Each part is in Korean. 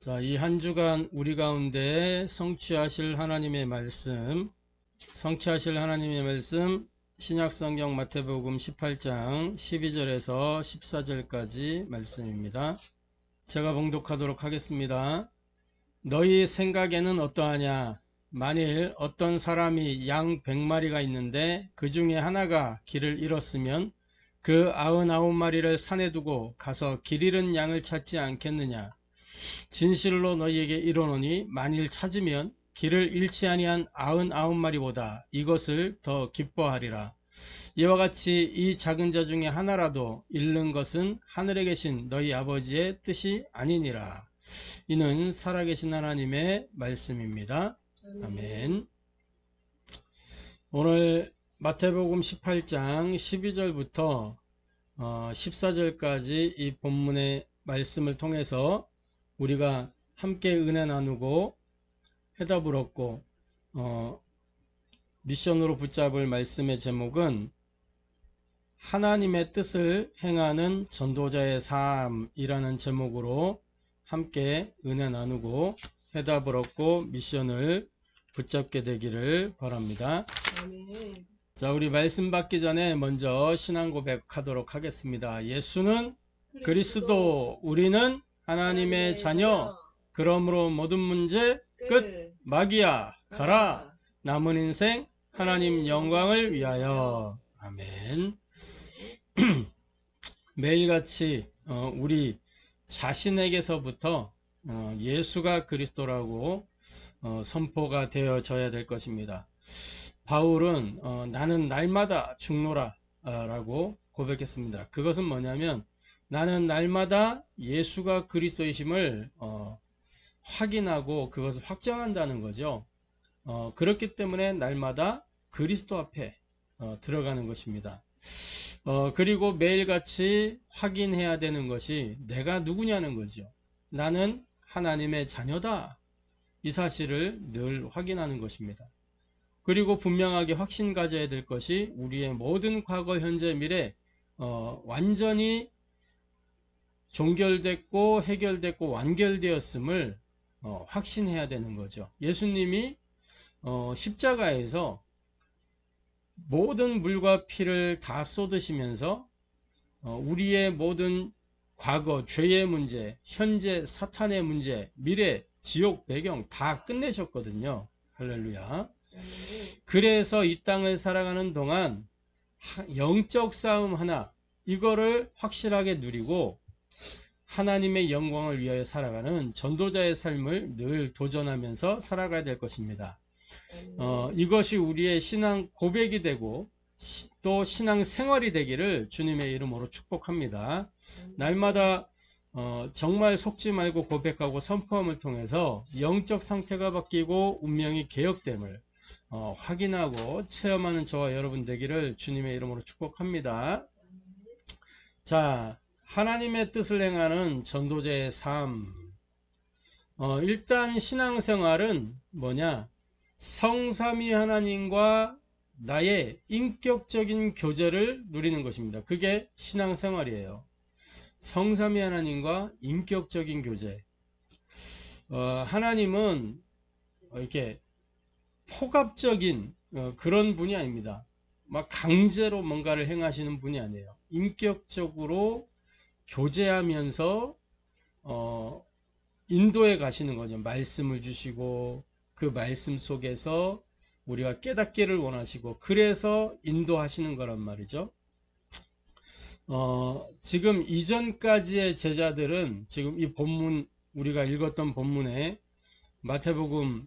자, 이 한 주간 우리 가운데 성취하실 하나님의 말씀, 신약성경 마태복음 18장 12절에서 14절까지 말씀입니다. 제가 봉독하도록 하겠습니다. 너희 생각에는 어떠하냐? 만일 어떤 사람이 양 100마리가 있는데 그 중에 하나가 길을 잃었으면 그 99마리를 산에 두고 가서 길 잃은 양을 찾지 않겠느냐? 진실로 너희에게 이르노니 만일 찾으면 길을 잃지 아니한 99마리보다 이것을 더 기뻐하리라. 이와 같이 이 작은 자 중에 하나라도 잃는 것은 하늘에 계신 너희 아버지의 뜻이 아니니라. 이는 살아계신 하나님의 말씀입니다. 아멘. 오늘 마태복음 18장 12절부터 14절까지 이 본문의 말씀을 통해서 우리가 함께 은혜 나누고 해답을 얻고 미션으로 붙잡을 말씀의 제목은 하나님의 뜻을 행하는 전도자의 삶이라는 제목으로 함께 은혜 나누고 해답을 얻고 미션을 붙잡게 되기를 바랍니다. 아멘. 자, 우리 말씀 받기 전에 먼저 신앙 고백하도록 하겠습니다. 예수는 그리스도, 우리는 하나님의 자녀. 그러므로 모든 문제 끝. 마귀야 가라. 남은 인생 하나님 영광을 위하여. 아멘. 매일같이 우리 자신에게서부터 예수가 그리스도라고 선포가 되어져야 될 것입니다. 바울은 나는 날마다 죽노라 라고 고백했습니다. 그것은 뭐냐면 나는 날마다 예수가 그리스도이심을 확인하고 그것을 확정한다는 거죠. 그렇기 때문에 날마다 그리스도 앞에 들어가는 것입니다. 그리고 매일같이 확인해야 되는 것이 내가 누구냐는 거죠. 나는 하나님의 자녀다. 이 사실을 늘 확인하는 것입니다. 그리고 분명하게 확신 가져야 될 것이 우리의 모든 과거, 현재, 미래 완전히 종결됐고 해결됐고 완결되었음을 확신해야 되는 거죠. 예수님이 십자가에서 모든 물과 피를 다 쏟으시면서 우리의 모든 과거, 죄의 문제, 현재 사탄의 문제, 미래, 지옥, 배경 다 끝내셨거든요. 할렐루야. 그래서 이 땅을 살아가는 동안 영적 싸움 하나, 이거를 확실하게 누리고 하나님의 영광을 위하여 살아가는 전도자의 삶을 늘 도전하면서 살아가야 될 것입니다. 이것이 우리의 신앙 고백이 되고 또 신앙 생활이 되기를 주님의 이름으로 축복합니다. 날마다 정말 속지 말고 고백하고 선포함을 통해서 영적 상태가 바뀌고 운명이 개혁됨을 확인하고 체험하는 저와 여러분 되기를 주님의 이름으로 축복합니다. 자, 하나님의 뜻을 행하는 전도자의 삶. 일단 신앙생활은 뭐냐? 성삼위 하나님과 나의 인격적인 교제를 누리는 것입니다. 그게 신앙생활이에요. 성삼위 하나님과 인격적인 교제. 하나님은 이렇게 폭압적인 그런 분이 아닙니다. 막 강제로 뭔가를 행하시는 분이 아니에요. 인격적으로 교제하면서 인도해 가시는 거죠. 말씀을 주시고 그 말씀 속에서 우리가 깨닫기를 원하시고 그래서 인도하시는 거란 말이죠. 지금 이전까지의 제자들은 지금 이 본문 우리가 읽었던 본문에 마태복음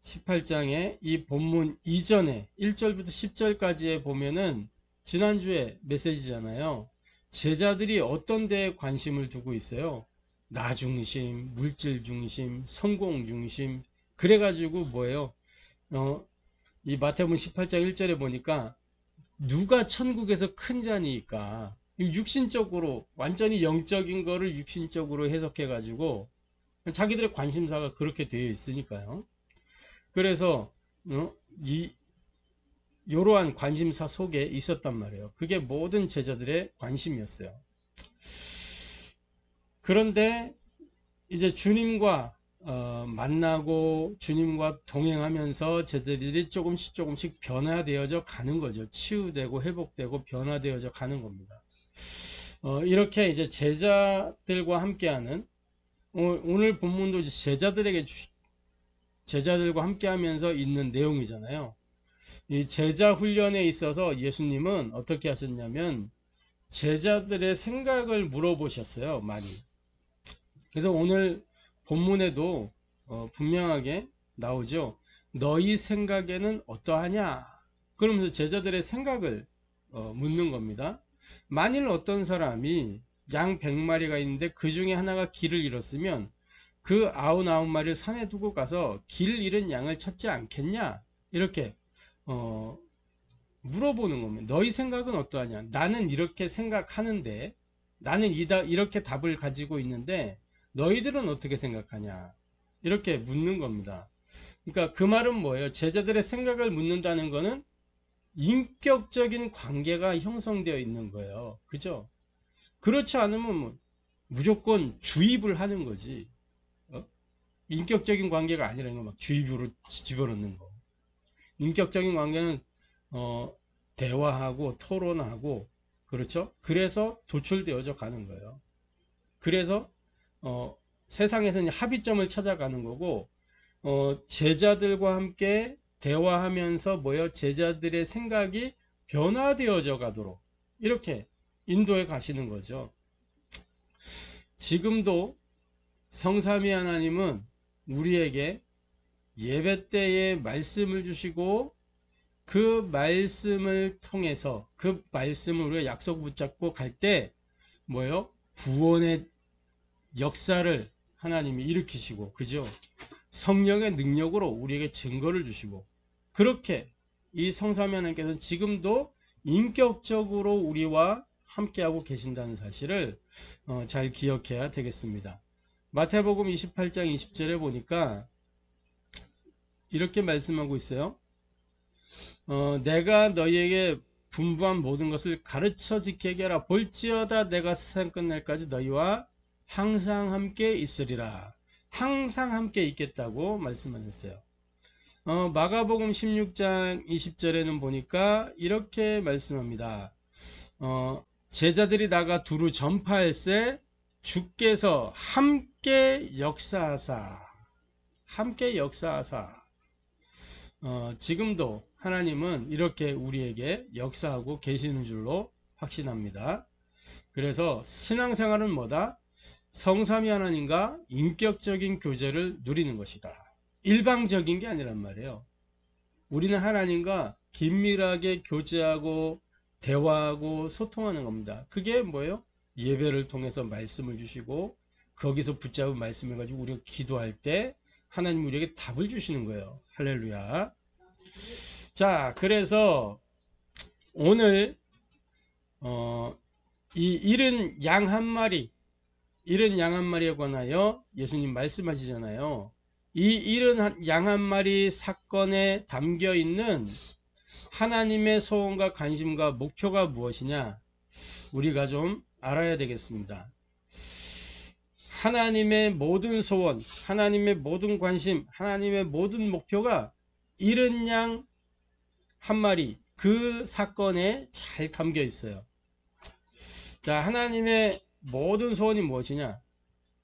18장에 이 본문 이전에 1절부터 10절까지에 보면은 지난주에 메시지잖아요. 제자들이 어떤 데에 관심을 두고 있어요? 나 중심, 물질 중심, 성공 중심. 그래가지고 뭐예요? 이 마태복음 18장 1절에 보니까 누가 천국에서 큰 자니까 육신적으로 완전히 영적인 거를 육신적으로 해석해가지고 자기들의 관심사가 그렇게 되어 있으니까요. 그래서 이러한 관심사 속에 있었단 말이에요. 그게 모든 제자들의 관심이었어요. 그런데 이제 주님과 만나고 주님과 동행하면서 제자들이 조금씩 변화되어져 가는 거죠. 치유되고 회복되고 변화되어져 가는 겁니다. 이렇게 이제 제자들과 함께하는 오늘 본문도 이제 제자들과 함께하면서 있는 내용이잖아요. 이 제자 훈련에 있어서 예수님은 어떻게 하셨냐면 제자들의 생각을 물어보셨어요. 많이. 그래서 오늘 본문에도 분명하게 나오죠. 너희 생각에는 어떠하냐? 그러면서 제자들의 생각을 묻는 겁니다. 만일 어떤 사람이 양 100마리가 있는데 그 중에 하나가 길을 잃었으면 그 99마리를 산에 두고 가서 길 잃은 양을 찾지 않겠냐? 이렇게 물어보는 겁니다. 너희 생각은 어떠하냐? 나는 이렇게 생각하는데, 나는 이렇게 답을 가지고 있는데 너희들은 어떻게 생각하냐? 이렇게 묻는 겁니다. 그러니까 그 말은 뭐예요? 제자들의 생각을 묻는다는 것은 인격적인 관계가 형성되어 있는 거예요. 그죠? 그렇지 않으면 뭐 무조건 주입을 하는 거지. 인격적인 관계가 아니라는 거 막 주입으로 집어넣는 거. 인격적인 관계는 대화하고 토론하고, 그렇죠? 그래서 도출되어져 가는 거예요. 그래서 세상에서는 합의점을 찾아가는 거고, 제자들과 함께 대화하면서 제자들의 생각이 변화되어져 가도록 이렇게 인도해 가시는 거죠. 지금도 성삼위 하나님은 우리에게 예배 때에 말씀을 주시고 그 말씀을 통해서 그 말씀을 우리가 약속 붙잡고 갈 때 구원의 역사를 하나님이 일으키시고, 그죠? 성령의 능력으로 우리에게 증거를 주시고, 그렇게 이 성삼위 하나님께서는 지금도 인격적으로 우리와 함께하고 계신다는 사실을 잘 기억해야 되겠습니다. 마태복음 28장 20절에 보니까 이렇게 말씀하고 있어요. 내가 너희에게 분부한 모든 것을 가르쳐 지키게 하라. 볼지어다 내가 세상 끝날까지 너희와 항상 함께 있으리라. 항상 함께 있겠다고 말씀하셨어요. 마가복음 16장 20절에는 보니까 이렇게 말씀합니다. 제자들이 나가 두루 전파할세 주께서 함께 역사하사 지금도 하나님은 이렇게 우리에게 역사하고 계시는 줄로 확신합니다. 그래서 신앙생활은 뭐다? 성삼위 하나님과 인격적인 교제를 누리는 것이다. 일방적인 게 아니란 말이에요. 우리는 하나님과 긴밀하게 교제하고 대화하고 소통하는 겁니다. 그게 뭐예요? 예배를 통해서 말씀을 주시고 거기서 붙잡은 말씀을 가지고 우리가 기도할 때 하나님 우리에게 답을 주시는 거예요. 할렐루야. 자, 그래서 오늘 이 잃은 양 한 마리에 관하여 예수님 말씀하시잖아요. 이 잃은 양 한 마리 사건에 담겨 있는 하나님의 소원과 관심과 목표가 무엇이냐? 우리가 좀 알아야 되겠습니다. 하나님의 모든 소원, 하나님의 모든 관심, 하나님의 모든 목표가 잃은 양 한 마리, 그 사건에 잘 담겨 있어요. 자, 하나님의 모든 소원이 무엇이냐?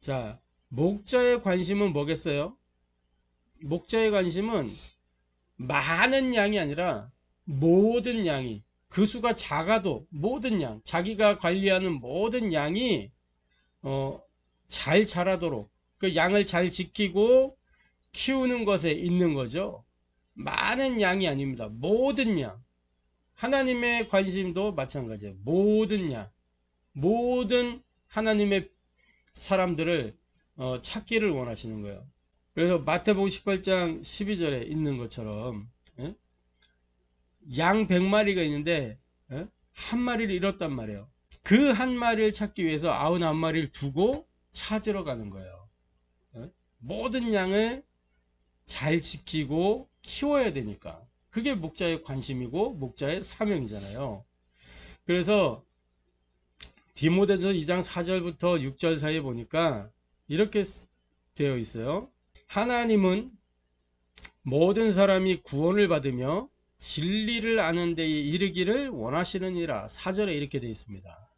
자, 목자의 관심은 뭐겠어요? 목자의 관심은 많은 양이 아니라 모든 양이, 그 수가 작아도 모든 양, 자기가 관리하는 모든 양이 잘 자라도록 그 양을 잘 지키고 키우는 것에 있는 거죠. 많은 양이 아닙니다. 모든 양. 하나님의 관심도 마찬가지예요. 모든 양, 모든 하나님의 사람들을 찾기를 원하시는 거예요. 그래서 마태복음 18장 12절에 있는 것처럼 양 100마리가 있는데 한 마리를 잃었단 말이에요. 그 한 마리를 찾기 위해서 99마리를 두고 찾으러 가는 거예요. 모든 양을 잘 지키고 키워야 되니까. 그게 목자의 관심이고 목자의 사명이잖아요. 그래서 디모데전서 2장 4절부터 6절 사이에 보니까 이렇게 되어 있어요. 하나님은 모든 사람이 구원을 받으며 진리를 아는 데에 이르기를 원하시느니라. 4절에 이렇게 되어 있습니다.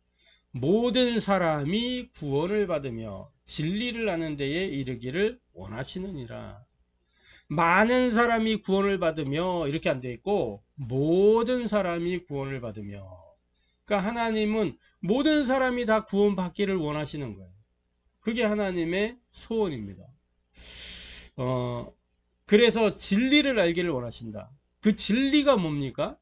모든 사람이 구원을 받으며 진리를 아는 데에 이르기를 원하시느니라. 많은 사람이 구원을 받으며 이렇게 안 되어 있고 모든 사람이 구원을 받으며, 그러니까 하나님은 모든 사람이 다 구원받기를 원하시는 거예요. 그게 하나님의 소원입니다. 그래서 진리를 알기를 원하신다. 그 진리가 뭡니까?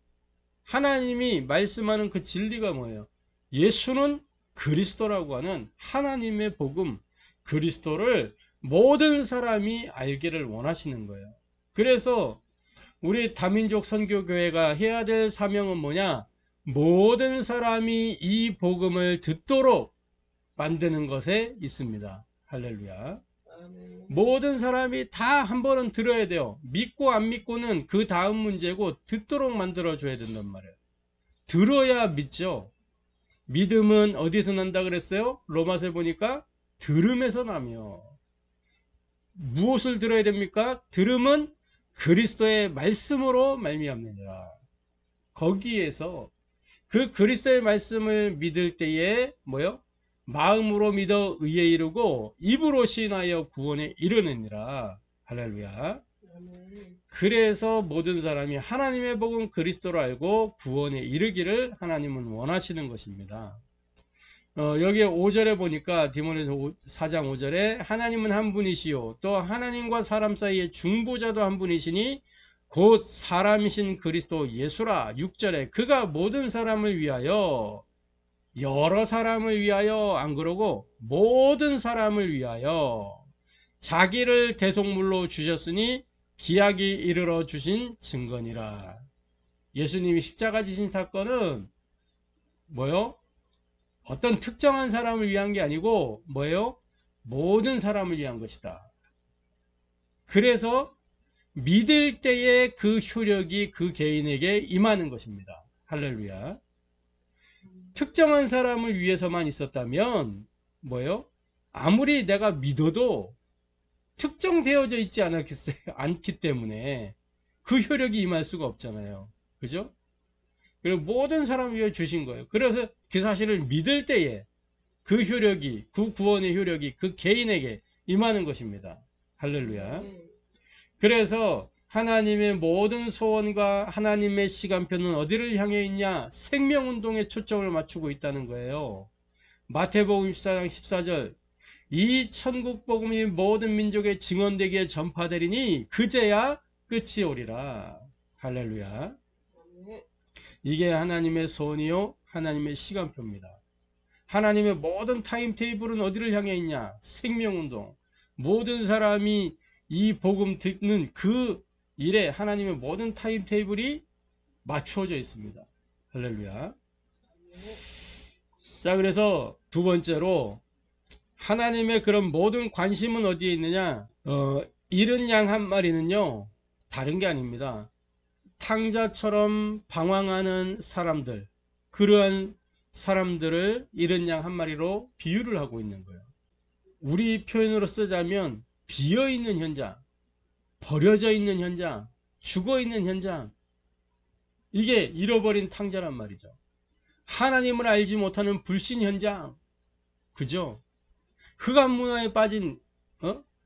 하나님이 말씀하는 그 진리가 뭐예요? 예수는 그리스도라고 하는 하나님의 복음, 그리스도를 모든 사람이 알기를 원하시는 거예요. 그래서 우리 다민족 선교교회가 해야 될 사명은 뭐냐? 모든 사람이 이 복음을 듣도록 만드는 것에 있습니다. 할렐루야. 모든 사람이 다 한 번은 들어야 돼요. 믿고 안 믿고는 그 다음 문제고, 듣도록 만들어 줘야 된단 말이에요. 들어야 믿죠. 믿음은 어디서 난다 그랬어요? 로마서에 보니까 들음에서 나며. 무엇을 들어야 됩니까? 들음은 그리스도의 말씀으로 말미암느니라. 거기에서 그 그리스도의 말씀을 믿을 때에 뭐요? 마음으로 믿어 의에 이르고 입으로 시인하여 구원에 이르느니라. 할렐루야. 그래서 모든 사람이 하나님의 복음 그리스도를 알고 구원에 이르기를 하나님은 원하시는 것입니다. 여기 5절에 보니까 디모데서 4장 5절에 하나님은 한 분이시요 또 하나님과 사람 사이의 중보자도 한 분이시니 곧 사람이신 그리스도 예수라. 6절에 그가 모든 사람을 위하여, 여러 사람을 위하여, 안 그러고 모든 사람을 위하여 자기를 대속물로 주셨으니 기약이 이르러 주신 증거니라. 예수님이 십자가 지신 사건은 뭐요? 어떤 특정한 사람을 위한 게 아니고 뭐예요? 모든 사람을 위한 것이다. 그래서 믿을 때에 그 효력이 그 개인에게 임하는 것입니다. 할렐루야. 특정한 사람을 위해서만 있었다면 뭐예요? 아무리 내가 믿어도 특정되어져 있지 않기 때문에 그 효력이 임할 수가 없잖아요. 그죠? 그리고 모든 사람을 위해 주신 거예요. 그래서 그 사실을 믿을 때에 그 효력이, 그 구원의 효력이 그 개인에게 임하는 것입니다. 할렐루야. 그래서 하나님의 모든 소원과 하나님의 시간표는 어디를 향해 있냐? 생명운동에 초점을 맞추고 있다는 거예요. 마태복음 14장 14절 이 천국 복음이 모든 민족에 증언되기에 전파되리니 그제야 끝이 오리라. 할렐루야. 이게 하나님의 소원이요 하나님의 시간표입니다. 하나님의 모든 타임테이블은 어디를 향해 있냐? 생명운동. 모든 사람이 이 복음 듣는 그 일에 하나님의 모든 타임테이블이 맞추어져 있습니다. 할렐루야. 자, 그래서 두 번째로 하나님의 그런 모든 관심은 어디에 있느냐? 잃은 양 한 마리는요 다른 게 아닙니다. 탕자처럼 방황하는 사람들, 그러한 사람들을 잃은 양 한 마리로 비유를 하고 있는 거예요. 우리 표현으로 쓰자면 비어있는 현장, 버려져 있는 현장, 죽어있는 현장, 이게 잃어버린 탕자란 말이죠. 하나님을 알지 못하는 불신 현장, 그죠? 흑암 문화에 빠진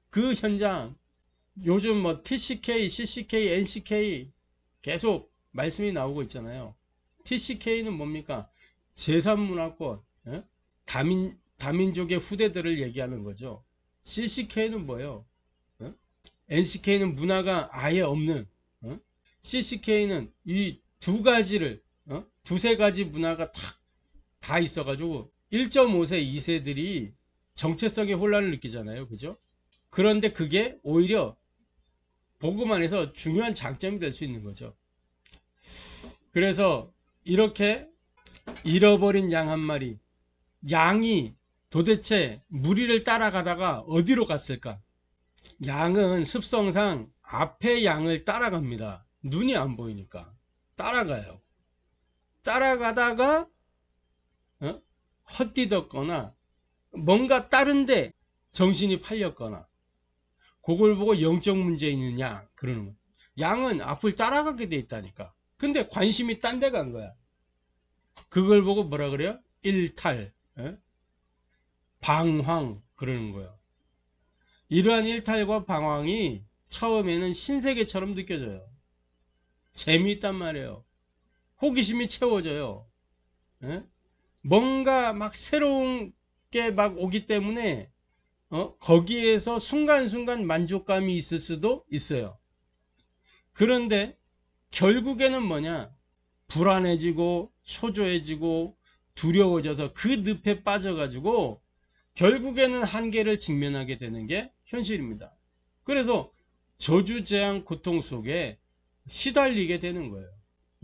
그 현장. 요즘 뭐 TCK, CCK, NCK 계속 말씀이 나오고 있잖아요. TCK는 뭡니까? 제3문화권, 다민족의 후대들을 얘기하는 거죠. CCK는 뭐예요? NCK는 문화가 아예 없는, CCK는 이 두 가지를, 두세 가지 문화가 다 있어가지고 1.5세, 2세들이 정체성의 혼란을 느끼잖아요. 그죠? 그런데 그게 오히려 복음 안에서 중요한 장점이 될 수 있는 거죠. 그래서 이렇게 잃어버린 양 한 마리, 양이 도대체 무리를 따라가다가 어디로 갔을까? 양은 습성상 앞에 양을 따라갑니다. 눈이 안 보이니까 따라가요. 따라가다가 헛디뎠거나 뭔가 다른데 정신이 팔렸거나 그걸 보고 영적 문제 있는 양 그러는 거야. 양은 앞을 따라가게 돼 있다니까. 근데 관심이 딴 데 간 거야. 그걸 보고 뭐라 그래요? 일탈, 방황 그러는 거예요. 이러한 일탈과 방황이 처음에는 신세계처럼 느껴져요. 재미있단 말이에요. 호기심이 채워져요. 뭔가 막 새로운 게 막 오기 때문에 거기에서 순간순간 만족감이 있을 수도 있어요. 그런데 결국에는 뭐냐? 불안해지고 초조해지고 두려워져서 그 늪에 빠져가지고 결국에는 한계를 직면하게 되는 게 현실입니다. 그래서 저주재앙 고통 속에 시달리게 되는 거예요.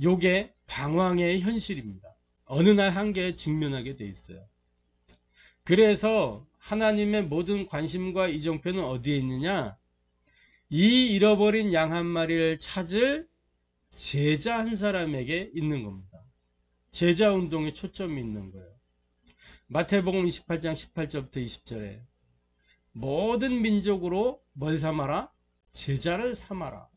요게 방황의 현실입니다. 어느 날 한계에 직면하게 돼 있어요. 그래서 하나님의 모든 관심과 이정표는 어디에 있느냐? 이 잃어버린 양 한 마리를 찾을 제자 한 사람에게 있는 겁니다. 제자 운동에 초점이 있는 거예요. 마태복음 28장 18절부터 20절에 모든 민족으로 뭘 삼아라? 제자를 삼아라.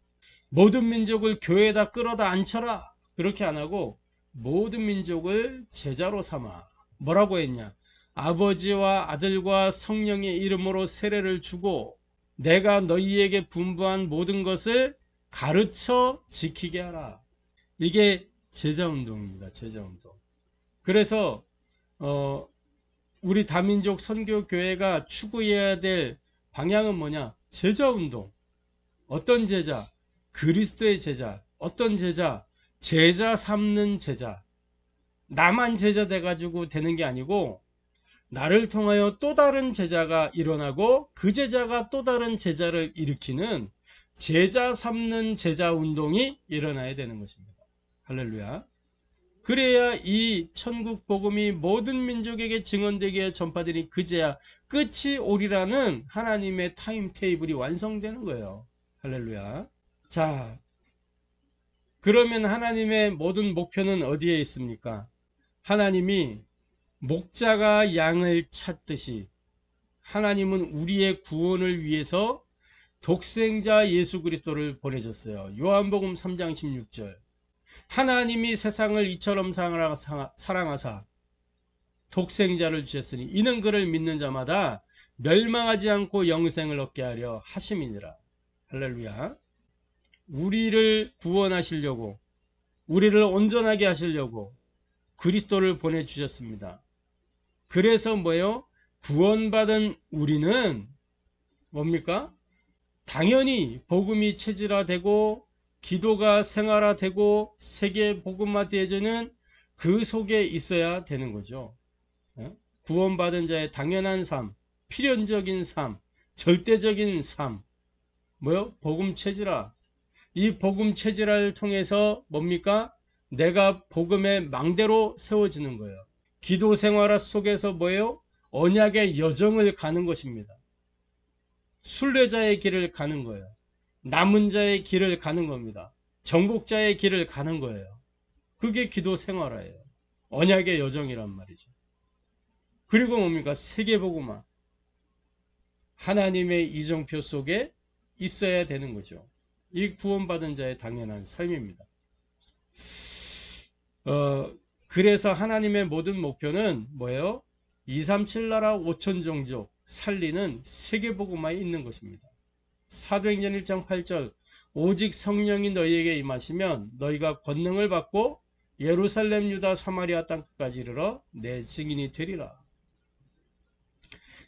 모든 민족을 교회에다 끌어다 앉혀라. 그렇게 안 하고 모든 민족을 제자로 삼아. 뭐라고 했냐? 아버지와 아들과 성령의 이름으로 세례를 주고 내가 너희에게 분부한 모든 것을 가르쳐 지키게 하라. 이게 제자운동입니다. 제자운동. 그래서 우리 다민족 선교교회가 추구해야 될 방향은 뭐냐? 제자운동. 어떤 제자? 그리스도의 제자. 어떤 제자? 제자 삼는 제자. 나만 제자 돼가지고 되는 게 아니고 나를 통하여 또 다른 제자가 일어나고 그 제자가 또 다른 제자를 일으키는 제자 삼는 제자 운동이 일어나야 되는 것입니다. 할렐루야. 그래야 이 천국 복음이 모든 민족에게 증언되게 전파되니 그제야 끝이 오리라는 하나님의 타임테이블이 완성되는 거예요. 할렐루야. 자, 그러면 하나님의 모든 목표는 어디에 있습니까? 하나님이 목자가 양을 찾듯이 하나님은 우리의 구원을 위해서 독생자 예수 그리스도를 보내셨어요. 요한복음 3장 16절. 하나님이 세상을 이처럼 사랑하사 독생자를 주셨으니 이는 그를 믿는 자마다 멸망하지 않고 영생을 얻게 하려 하심이니라. 할렐루야. 우리를 구원하시려고 우리를 온전하게 하시려고 그리스도를 보내주셨습니다. 그래서 뭐예요? 구원받은 우리는 뭡니까? 당연히 복음이 체질화되고 기도가 생활화되고 세계 복음화되어지는 그 속에 있어야 되는 거죠. 구원받은 자의 당연한 삶, 필연적인 삶, 절대적인 삶. 뭐요? 복음 체질화. 이 복음 체질화를 통해서 뭡니까? 내가 복음의 망대로 세워지는 거예요. 기도 생활화 속에서 뭐예요? 언약의 여정을 가는 것입니다. 순례자의 길을 가는 거예요. 남은 자의 길을 가는 겁니다. 정복자의 길을 가는 거예요. 그게 기도 생활화예요. 언약의 여정이란 말이죠. 그리고 뭡니까? 세계복음화. 하나님의 이정표 속에 있어야 되는 거죠. 이 구원받은 자의 당연한 삶입니다. 그래서 하나님의 모든 목표는 뭐예요? 237 나라 5천 종족 살리는 세계복음화에 있는 것입니다. 사도행전 1장 8절 오직 성령이 너희에게 임하시면 너희가 권능을 받고 예루살렘 유다 사마리아 땅끝까지 이르러 내 증인이 되리라.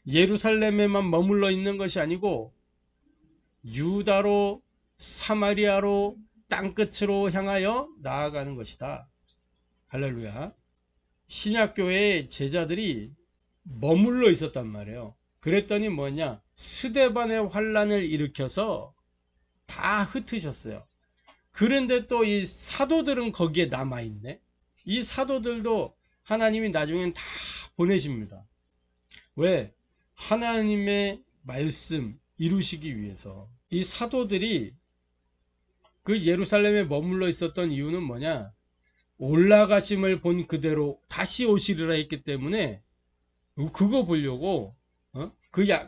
예루살렘에만 머물러 있는 것이 아니고 유다로 사마리아로 땅끝으로 향하여 나아가는 것이다. 할렐루야. 신약교회의 제자들이 머물러 있었단 말이에요. 그랬더니 뭐냐? 스데반의 환란을 일으켜서 다 흩으셨어요. 그런데 또 이 사도들은 거기에 남아있네. 이 사도들도 하나님이 나중엔 다 보내십니다. 왜? 하나님의 말씀 이루시기 위해서. 이 사도들이 그 예루살렘에 머물러 있었던 이유는 뭐냐? 올라가심을 본 그대로 다시 오시리라 했기 때문에 그거 보려고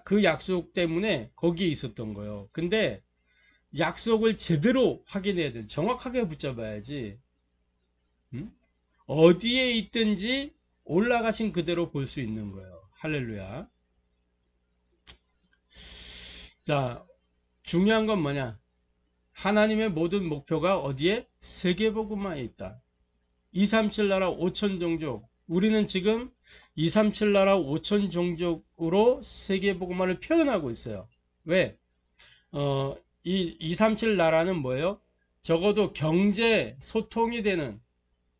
그 약속 때문에 거기에 있었던 거예요. 근데 약속을 제대로 확인해야 돼. 정확하게 붙잡아야지. 어디에 있든지 올라가신 그대로 볼 수 있는 거예요. 할렐루야. 자, 중요한 건 뭐냐? 하나님의 모든 목표가 어디에? 세계복음화에 있다. 237 나라 5천 종족. 우리는 지금 237 나라 5천 종족으로 세계복음화를 표현하고 있어요. 왜? 이 237 나라는 뭐예요? 적어도 경제 소통이 되는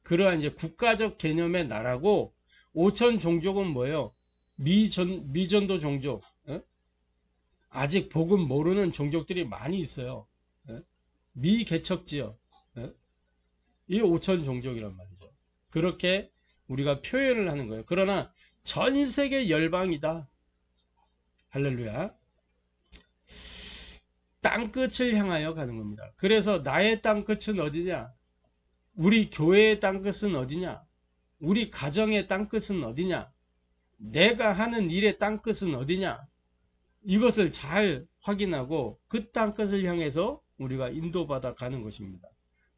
그러한 이제 국가적 개념의 나라고, 5천 종족은 뭐예요? 미전도 종족. 아직 복음 모르는 종족들이 많이 있어요. 미개척지역. 이 5천 종족이란 말이죠. 그렇게 우리가 표현을 하는 거예요. 그러나 전 세계 열방이다. 할렐루야. 땅끝을 향하여 가는 겁니다. 그래서 나의 땅끝은 어디냐? 우리 교회의 땅끝은 어디냐? 우리 가정의 땅끝은 어디냐? 내가 하는 일의 땅끝은 어디냐? 이것을 잘 확인하고 그 땅끝을 향해서 우리가 인도받아 가는 것입니다.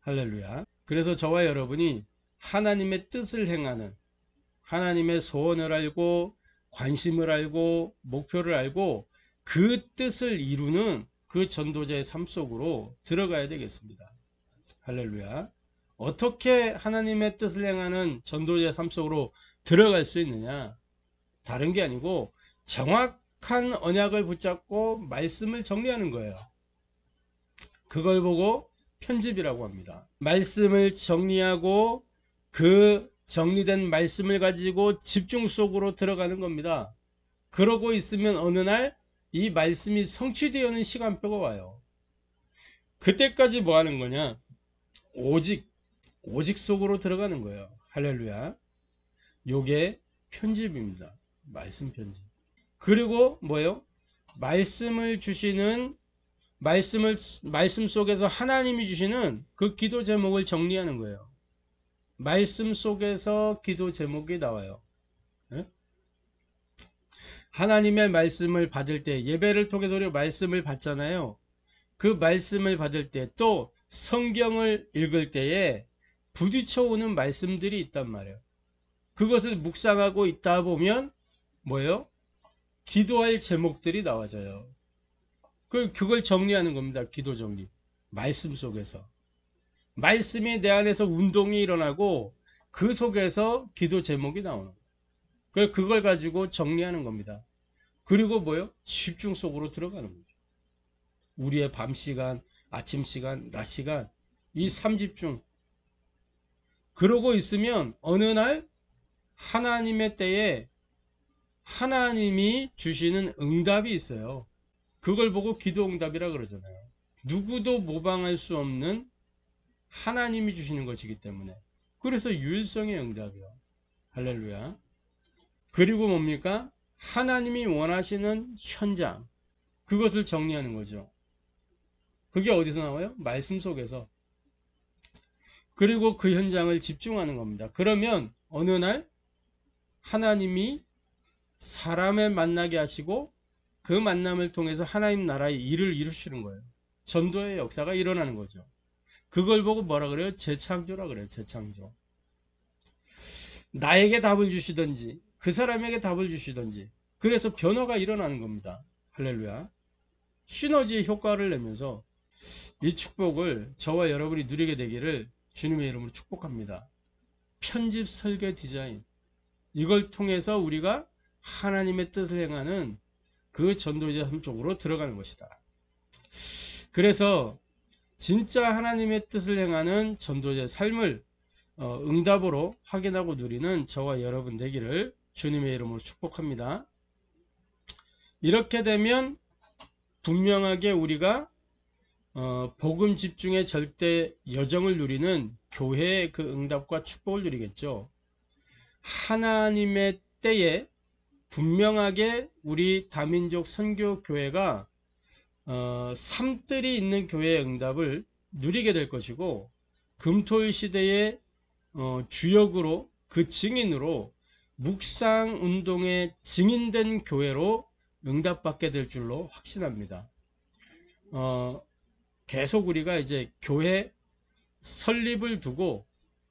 할렐루야. 그래서 저와 여러분이 하나님의 뜻을 행하는, 하나님의 소원을 알고 관심을 알고 목표를 알고 그 뜻을 이루는 그 전도자의 삶 속으로 들어가야 되겠습니다. 할렐루야. 어떻게 하나님의 뜻을 행하는 전도자의 삶 속으로 들어갈 수 있느냐? 다른 게 아니고 정확한 언약을 붙잡고 말씀을 정리하는 거예요. 그걸 보고 편집이라고 합니다. 말씀을 정리하고 그 정리된 말씀을 가지고 집중 속으로 들어가는 겁니다. 그러고 있으면 어느 날 이 말씀이 성취되어는 시간표가 와요. 그때까지 뭐 하는 거냐? 오직 속으로 들어가는 거예요. 할렐루야. 요게 편집입니다. 말씀 편집. 그리고 뭐예요? 말씀을 주시는, 말씀 속에서 하나님이 주시는 그 기도 제목을 정리하는 거예요. 말씀 속에서 기도 제목이 나와요. 하나님의 말씀을 받을 때, 예배를 통해서 우리가 말씀을 받잖아요. 그 말씀을 받을 때, 또 성경을 읽을 때에 부딪혀 오는 말씀들이 있단 말이에요. 그것을 묵상하고 있다 보면 뭐예요? 기도할 제목들이 나와져요. 그걸 정리하는 겁니다. 기도 정리. 말씀 속에서. 말씀이 내 안에서 운동이 일어나고 그 속에서 기도 제목이 나오는 거예요. 그걸 가지고 정리하는 겁니다. 그리고 뭐예요? 집중 속으로 들어가는 거죠. 우리의 밤 시간, 아침 시간, 낮 시간, 이 3집중. 그러고 있으면 어느 날 하나님의 때에 하나님이 주시는 응답이 있어요. 그걸 보고 기도 응답이라 그러잖아요. 누구도 모방할 수 없는 하나님이 주시는 것이기 때문에. 그래서 유일성의 응답이요. 할렐루야. 그리고 뭡니까? 하나님이 원하시는 현장. 그것을 정리하는 거죠. 그게 어디서 나와요? 말씀 속에서. 그리고 그 현장을 집중하는 겁니다. 그러면 어느 날 하나님이 사람을 만나게 하시고 그 만남을 통해서 하나님 나라의 일을 이루시는 거예요. 전도의 역사가 일어나는 거죠. 그걸 보고 뭐라 그래요? 재창조라 그래요. 재창조. 나에게 답을 주시든지 그 사람에게 답을 주시든지, 그래서 변화가 일어나는 겁니다. 할렐루야. 시너지의 효과를 내면서 이 축복을 저와 여러분이 누리게 되기를 주님의 이름으로 축복합니다. 편집, 설계, 디자인, 이걸 통해서 우리가 하나님의 뜻을 행하는 그 전도자 삶 속으로 들어가는 것이다. 그래서 진짜 하나님의 뜻을 행하는 전도자의 삶을 응답으로 확인하고 누리는 저와 여러분 되기를 주님의 이름으로 축복합니다. 이렇게 되면 분명하게 우리가 복음 집중의 절대 여정을 누리는 교회의 그 응답과 축복을 누리겠죠. 하나님의 때에 분명하게 우리 다민족 선교교회가 삶들이 있는 교회의 응답을 누리게 될 것이고, 금토일 시대의 주역으로, 그 증인으로 묵상운동의 증인된 교회로 응답받게 될 줄로 확신합니다. 계속 우리가 이제 교회 설립을 두고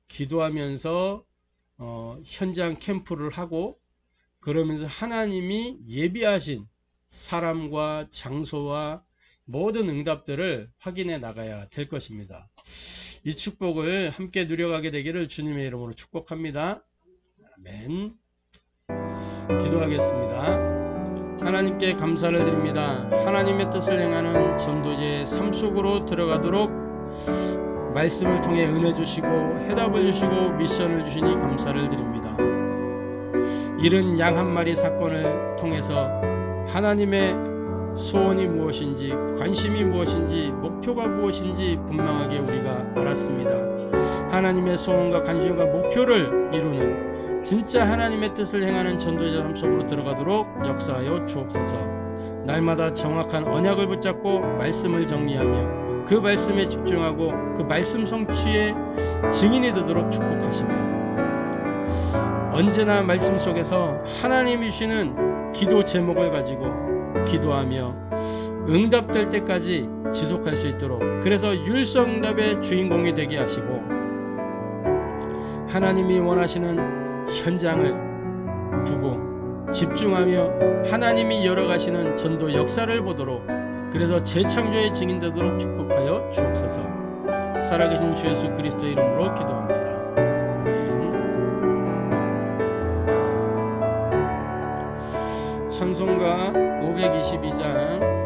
기도하면서 현장 캠프를 하고 그러면서 하나님이 예비하신 사람과 장소와 모든 응답들을 확인해 나가야 될 것입니다. 이 축복을 함께 누려가게 되기를 주님의 이름으로 축복합니다. 아멘. 기도하겠습니다. 하나님께 감사를 드립니다. 하나님의 뜻을 행하는 전도제의 삶 속으로 들어가도록 말씀을 통해 은혜 주시고 해답을 주시고 미션을 주시니 감사를 드립니다. 잃은 양 한 마리 사건을 통해서 하나님의 소원이 무엇인지, 관심이 무엇인지, 목표가 무엇인지 분명하게 우리가 알았습니다. 하나님의 소원과 관심과 목표를 이루는 진짜 하나님의 뜻을 행하는 전도자 삶 속으로 들어가도록 역사하여 주옵소서. 날마다 정확한 언약을 붙잡고 말씀을 정리하며 그 말씀에 집중하고 그 말씀 성취의 증인이 되도록 축복하시며 언제나 말씀 속에서 하나님이 주시는 기도 제목을 가지고 기도하며 응답될 때까지 지속할 수 있도록, 그래서 율성응답의 주인공이 되게 하시고 하나님이 원하시는 현장을 두고 집중하며 하나님이 열어가시는 전도 역사를 보도록, 그래서 재창조의 증인 되도록 축복하여 주옵소서. 살아계신 주 예수 그리스도의 이름으로 기도합니다. 아멘. 찬송가 522장